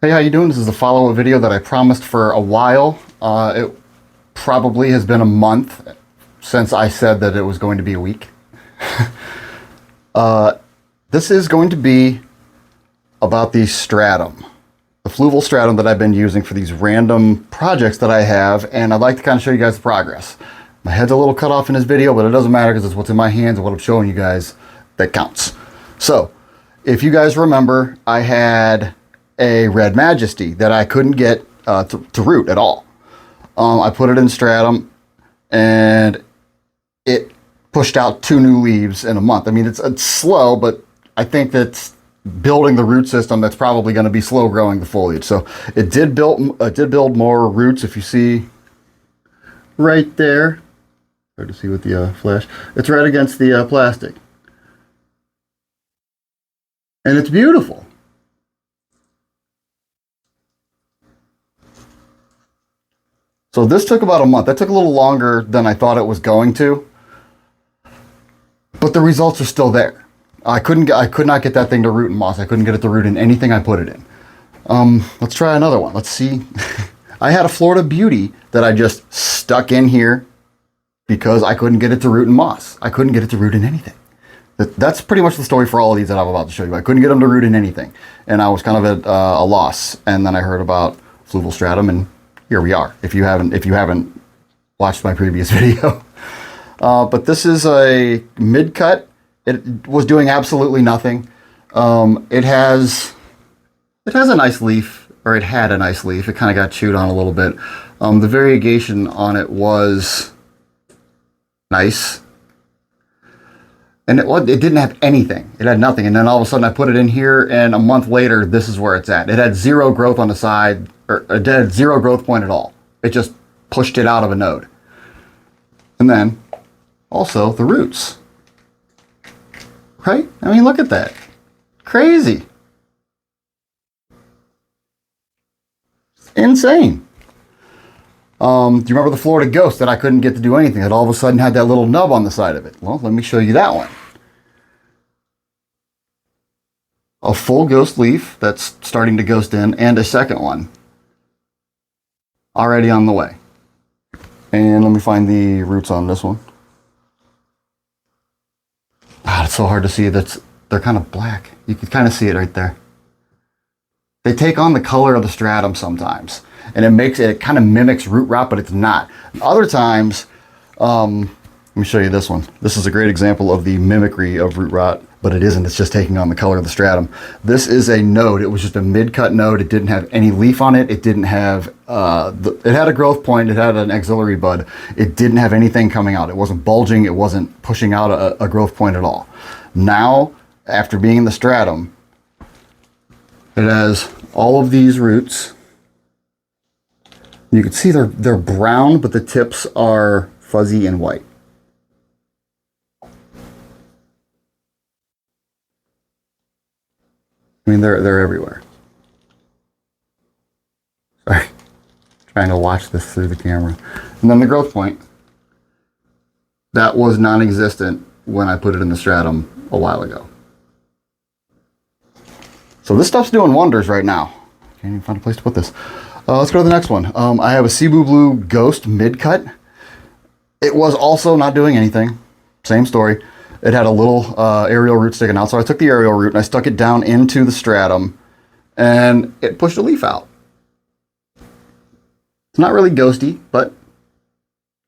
Hey, how you doing? This is a follow-up video that I promised for a while. It probably has been a month since I said that it was going to be a week. This is going to be about the stratum, the Fluval Stratum that I've been using for these random projects that I have, and I'd like to kind of show you guys the progress. My head's a little cut off in this video, but it doesn't matter because it's what's in my hands and what I'm showing you guys that counts. So, if you guys remember, I had a Red Majesty that I couldn't get to root at all. I put it in stratum and it pushed out 2 new leaves in a month. I mean, it's slow, but I think that's building the root system that's probably going to be slow growing the foliage. So it did build more roots. If you see right there, hard to see with the flash, it's right against the plastic. And it's beautiful. So this took about a month. That took a little longer than I thought it was going to, but the results are still there. I could not get that thing to root in moss. I couldn't get it to root in anything I put it in. Let's try another one. Let's see. I had a Florida Beauty that I just stuck in here because I couldn't get it to root in moss. I couldn't get it to root in anything. That's pretty much the story for all of these that I'm about to show you. I couldn't get them to root in anything, and I was kind of at a loss. And then I heard about Fluval Stratum, and here we are. If you haven't watched my previous video, but this is a mid cut. It was doing absolutely nothing. It has a nice leaf, or it had a nice leaf. It kind of got chewed on a little bit. The variegation on it was nice, and it didn't have anything. It had nothing, and then all of a sudden I put it in here, and a month later, this is where it's at. It had zero growth on the side. Or it had zero growth point at all. It just pushed it out of a node. And then also the roots. Right? I mean, look at that. Crazy. Insane. Do you remember the Florida Ghost that I couldn't get to do anything? That all of a sudden had that little nub on the side of it. Well, let me show you that one. A full ghost leaf that's starting to ghost in, and a second one already on the way. And let me find the roots on this one. Ah, it's so hard to see. They're kind of black. You can kind of see it right there. They take on the color of the stratum sometimes, and it kind of mimics root rot, but it's not. Other times, let me show you this one. This is a great example of the mimicry of root rot, but it isn't. It's just taking on the color of the stratum. This is a node. It was just a mid-cut node. It didn't have any leaf on it. It didn't have, it had a growth point. It had an axillary bud. It didn't have anything coming out. It wasn't bulging. It wasn't pushing out a growth point at all. Now, after being in the stratum, it has all of these roots. You can see they're brown, but the tips are fuzzy and white. I mean, they're everywhere. Sorry, trying to watch this through the camera. And then the growth point, that was non-existent when I put it in the stratum a while ago. So this stuff's doing wonders right now. Can't even find a place to put this. Let's go to the next one. I have a Cebu Blue Ghost mid-cut. It was also not doing anything. Same story. It had a little aerial root sticking out, so I took the aerial root and I stuck it down into the stratum, and it pushed a leaf out. It's not really ghosty, but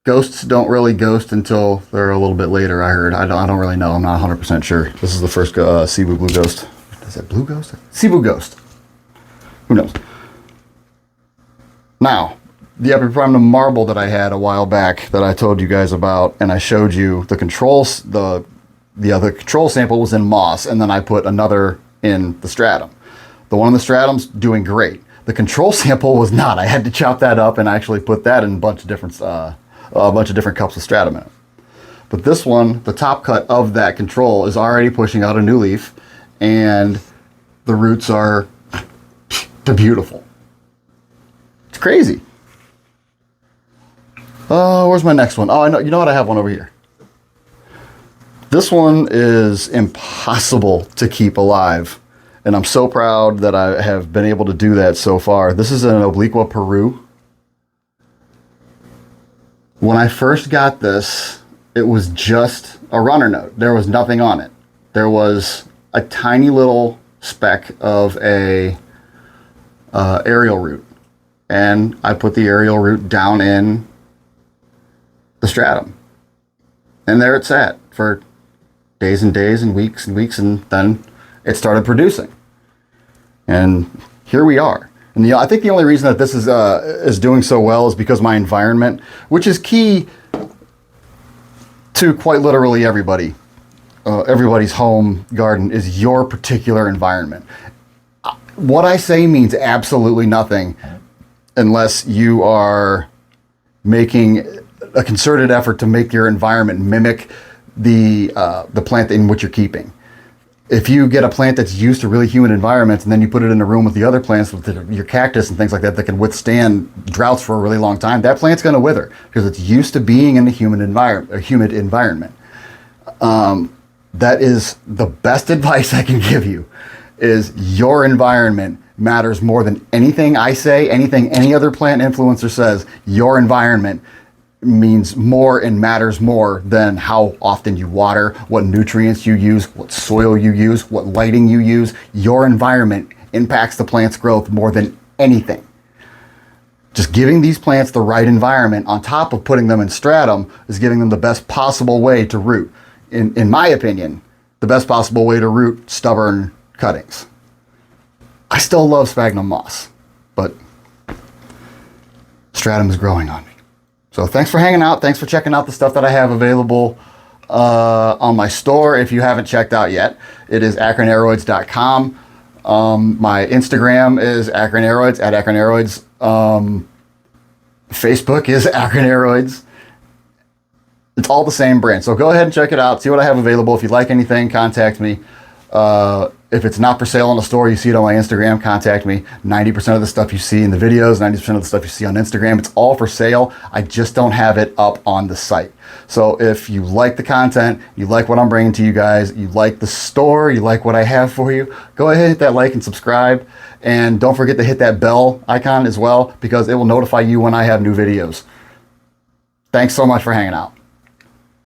ghosts don't really ghost until they're a little bit later, I heard. I don't really know. I'm not 100% sure. This is the first Cebu Blue Ghost. Is that Blue Ghost? Cebu Ghost. Who knows? Now, the Epipremnum marble that I had a while back that I told you guys about, and I showed you the controls, the other control sample was in moss, and then I put another in the stratum. The one in the stratum's doing great. The control sample was not. I had to chop that up and actually put that in a bunch of different cups of stratum in it. But this one, the top cut of that control, is already pushing out a new leaf, and the roots are they're beautiful. It's crazy. Where's my next one? Oh, I know. You know what? I have one over here. This one is impossible to keep alive And I'm so proud that I have been able to do that so far. This is an Obliqua Peru. When I first got this, it was just a runner note. There was nothing on it. There was a tiny little speck of a aerial root. And I put the aerial root down in the stratum. And there it sat for days and days and weeks, and then it started producing. And here we are. And I think the only reason that this is doing so well is because my environment, which is key to quite literally everybody. Everybody's home garden is your particular environment. What I say means absolutely nothing unless you are making a concerted effort to make your environment mimic the plant in which you're keeping. If you get a plant that's used to really humid environments and then you put it in a room with the other plants, with your cactus and things like that can withstand droughts for a really long time, that plant's going to wither because it's used to being in a humid environment. That is the best advice I can give you, is your environment matters more than anything I say, anything any other plant influencer says. Your environment means more and matters more than how often you water, what nutrients you use, what soil you use, what lighting you use. Your environment impacts the plant's growth more than anything. Just giving these plants the right environment on top of putting them in stratum is giving them the best possible way to root. In my opinion, the best possible way to root stubborn cuttings. I still love sphagnum moss, but stratum is growing on me. So thanks for hanging out. Thanks for checking out the stuff that I have available on my store. If you haven't checked out yet, it is akronaroids.com. My Instagram is akronaroids, at akronaroids. Facebook is akronaroids. It's all the same brand. So go ahead and check it out. See what I have available. If you like anything, contact me. If it's not for sale in the store, you see it on my Instagram, contact me. 90% of the stuff you see in the videos, 90% of the stuff you see on Instagram, it's all for sale. I just don't have it up on the site. So if you like the content, you like what I'm bringing to you guys, you like the store, you like what I have for you, go ahead and hit that like and subscribe. And don't forget to hit that bell icon as well, because it will notify you when I have new videos. Thanks so much for hanging out.